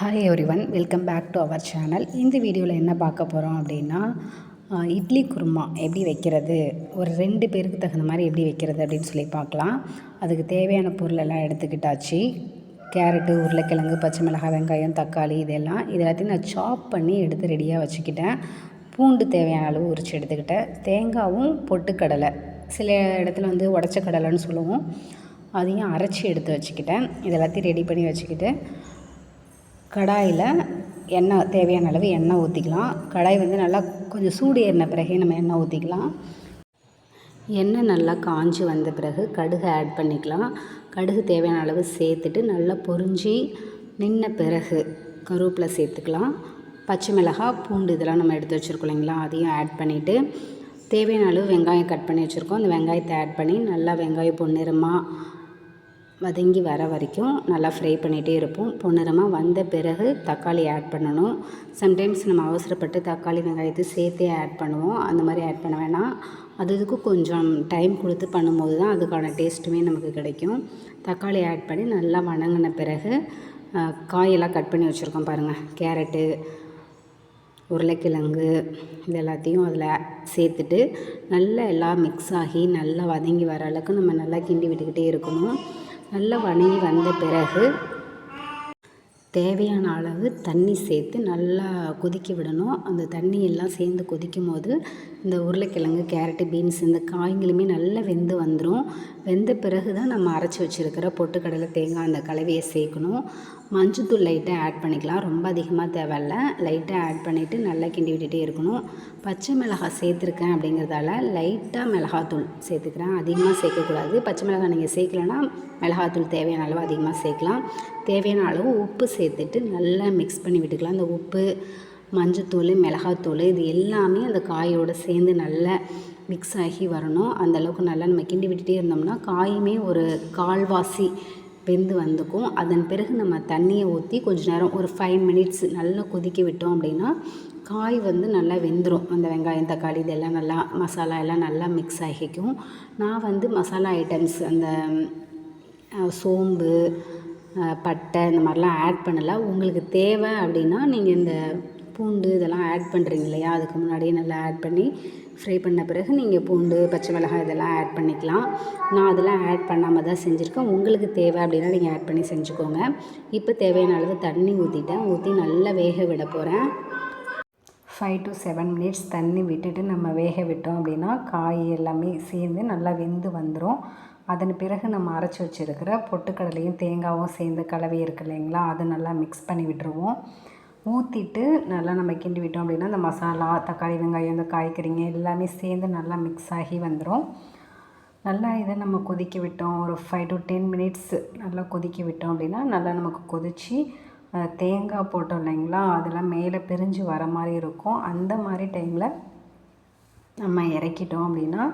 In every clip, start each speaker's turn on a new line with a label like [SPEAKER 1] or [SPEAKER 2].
[SPEAKER 1] Hi everyone, welcome back to our channel. இந்த வீடியோவில் என்ன பார்க்க போகிறோம் அப்படின்னா, இட்லி குருமா எப்படி வைக்கிறது, ஒரு 2 பேருக்கு தகுந்த மாதிரி எப்படி வைக்கிறது அப்படின்னு சொல்லி பார்க்கலாம். அதுக்கு தேவையான பொருளெல்லாம் எடுத்துக்கிட்டாச்சு. கேரட்டு, உருளைக்கிழங்கு, பச்சை மிளகாய், வெங்காயம், தக்காளி இது எல்லாத்தையும் நான் சாப் பண்ணி எடுத்து ரெடியாக வச்சுக்கிட்டேன். பூண்டு தேவையான அளவு உரித்து எடுத்துக்கிட்டேன். தேங்காயும் பொட்டுக்கடலை, சில இடத்துல வந்து உடச்ச கடலைன்னு சொல்லுவோம், அதையும் அரைச்சி எடுத்து வச்சுக்கிட்டேன். இது எல்லாத்தையும் ரெடி பண்ணி வச்சுக்கிட்டு கடாயில் எண்ணெய் தேவையான அளவு எண்ணெய் ஊற்றிக்கலாம். கடாய் வந்து நல்லா கொஞ்சம் சூடு ஏறின பிறகு நம்ம எண்ணெய் ஊற்றிக்கலாம். எண்ணெய் நல்லா காஞ்சி வந்த பிறகு கடுகு ஆட் பண்ணிக்கலாம். கடுகு தேவையான அளவு சேர்த்துட்டு நல்லா பொரிஞ்சு நின்ன பிறகு கருவேப்பிலை சேர்த்துக்கலாம். பச்சை மிளகாய், பூண்டு இதெல்லாம் நம்ம எடுத்து வச்சுருக்கோம் இல்லைங்களா, அதையும் ஆட் பண்ணிவிட்டு தேவையான அளவு வெங்காயம் கட் பண்ணி வச்சுருக்கோம். அந்த வெங்காயத்தை ஆட் பண்ணி நல்லா வெங்காயம் பொன்னிறமாக வதங்கி வர வரைக்கும் நல்லா ஃப்ரை பண்ணிகிட்டே இருப்போம். பொன்னிறமாக வந்த பிறகு தக்காளி ஆட் பண்ணணும். சம்டைம்ஸ் நம்ம அவசரப்பட்டு தக்காளி வெங்காயத்தை சேர்த்தே ஆட் பண்ணுவோம். அந்த மாதிரி ஆட் பண்ண வேணாம். அதுக்கு கொஞ்சம் டைம் கொடுத்து பண்ணும்போது தான் அதுக்கான டேஸ்ட்டுமே நமக்கு கிடைக்கும். தக்காளி ஆட் பண்ணி நல்லா வணங்கின பிறகு காயெல்லாம் கட் பண்ணி வச்சுருக்கோம் பாருங்கள். கேரட்டு, உருளைக்கிழங்கு இது எல்லாத்தையும் அதில் சேர்த்துட்டு நல்லா எல்லாம் மிக்ஸ் ஆகி நல்லா வதங்கி வர அளவுக்கு நம்ம நல்லா கிண்டி விட்டுக்கிட்டே இருக்கணும். நல்லா வதங்கி வந்த பிறகு தேவையான அளவு தண்ணி சேர்த்து நல்லா கொதிக்க விடணும். அந்த தண்ணி எல்லாம் சேர்ந்து கொதிக்கும் போது இந்த உருளைக்கிழங்கு, கேரட்டு, பீன்ஸ் இந்த காய்களுமே நல்லா வெந்து வந்துடும். வெந்த பிறகு தான் நம்ம அரைச்சி வச்சுருக்கிற பொட்டுக்கடலை, தேங்காய் அந்த கலவையை சேர்க்கணும். மஞ்சத்தூள் லைட்டாக ஆட் பண்ணிக்கலாம். ரொம்ப அதிகமாக தேவையில்ல, லைட்டாக ஆட் பண்ணிவிட்டு நல்லா கிண்டி விட்டுகிட்டே இருக்கணும். பச்சை மிளகாய் சேர்த்துருக்கேன் அப்படிங்கிறதால லைட்டாக மிளகாத்தூள் சேர்த்துக்கிறேன். அதிகமாக சேர்க்கக்கூடாது. பச்சை மிளகாய் நீங்கள் சேர்க்கலைன்னா மிளகாத்தூள் தேவையான அளவு அதிகமாக சேர்க்கலாம். தேவையான அளவு உப்பு சேர்த்துட்டு நல்லா மிக்ஸ் பண்ணி விட்டுக்கலாம். அந்த உப்பு, மஞ்சத்தூள், மிளகாத்தூள் இது எல்லாமே அந்த காயோடு சேர்ந்து நல்லா மிக்ஸ் ஆகி வரணும். அந்தளவுக்கு நல்லா நம்ம கிண்டி விட்டுகிட்டே இருந்தோம்னா காயுமே ஒரு கால்வாசி வெந்து வந்துக்கும். அதன் பிறகு நம்ம தண்ணியை ஊற்றி கொஞ்ச நேரம் ஒரு 5 மினிட்ஸ் நல்லா கொதிக்க விட்டோம் அப்படின்னா காய் வந்து நல்லா வெந்துடும். அந்த வெங்காயம், தக்காளி இதெல்லாம் நல்லா மசாலா எல்லாம் நல்லா மிக்ஸ் ஆகிக்கும். நான் வந்து மசாலா ஐட்டம்ஸ் அந்த சோம்பு, பட்டை இந்த மாதிரிலாம் ஆட் பண்ணலை. உங்களுக்கு தேவை அப்படின்னா நீங்கள் இந்த பூண்டு இதெல்லாம் ஆட் பண்ணுறீங்க இல்லையா, அதுக்கு முன்னாடியே நல்லா ஆட் பண்ணி ஃப்ரை பண்ண பிறகு நீங்கள் பூண்டு, பச்சை மிளகாய் இதெல்லாம் ஆட் பண்ணிக்கலாம். நான் அதெல்லாம் ஆட் பண்ணாமல் தான் செஞ்சுருக்கேன். உங்களுக்கு தேவை அப்படின்னா நீங்கள் ஆட் பண்ணி செஞ்சுக்கோங்க. இப்போ தேவையான அளவு தண்ணி ஊற்றி நல்லா வேக விட போகிறேன். 5 to 7 மினிட்ஸ் தண்ணி விட்டுட்டு நம்ம வேக விட்டோம் அப்படின்னா காய் எல்லாமே சேர்ந்து நல்லா வெந்து வந்துடும். அதன் பிறகு நம்ம அரைச்சி வச்சுருக்கிற பொட்டுக்கடலையும் தேங்காயும் சேர்ந்து கலவை இருக்குது இல்லைங்களா, அதை நல்லா மிக்ஸ் பண்ணி விட்டுருவோம். ஊற்றிட்டு நல்லா நம்ம கிண்டி விட்டோம் அப்படின்னா அந்த மசாலா, தக்காளி, வெங்காயம், இந்த காய்கறிங்க எல்லாமே சேர்ந்து நல்லா மிக்ஸ் ஆகி வந்துடும். நல்லா இதை நம்ம கொதிக்க விட்டோம். ஒரு 5 to 10 மினிட்ஸ் நல்லா கொதிக்க விட்டோம் அப்படின்னா நல்லா நமக்கு கொதித்து தேங்காய் போட்டோம் இல்லைங்களா, அதெல்லாம் மேலே பிரிஞ்சு வர மாதிரி இருக்கும். அந்த மாதிரி டைமில் நம்ம இறக்கிட்டோம் அப்படின்னா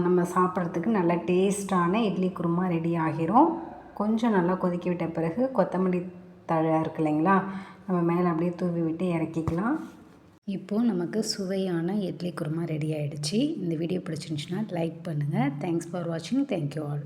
[SPEAKER 1] நம்ம சாப்பிட்றதுக்கு நல்ல டேஸ்ட்டான இட்லி குருமா ரெடி ஆகிரும். கொஞ்சம் நல்லா கொதிக்க விட்ட பிறகு கொத்தமல்லி தழை இருக்குது இல்லைங்களா, நம்ம மேலே அப்படியே தூவி விட்டு இறக்கிக்கலாம். இப்போது நமக்கு சுவையான இட்லி குருமா ரெடி ஆகிடுச்சு. இந்த வீடியோ பிடிச்சிருந்துச்சுன்னா லைக் பண்ணுங்கள். தேங்க்ஸ் ஃபார் வாட்சிங். Thank you all.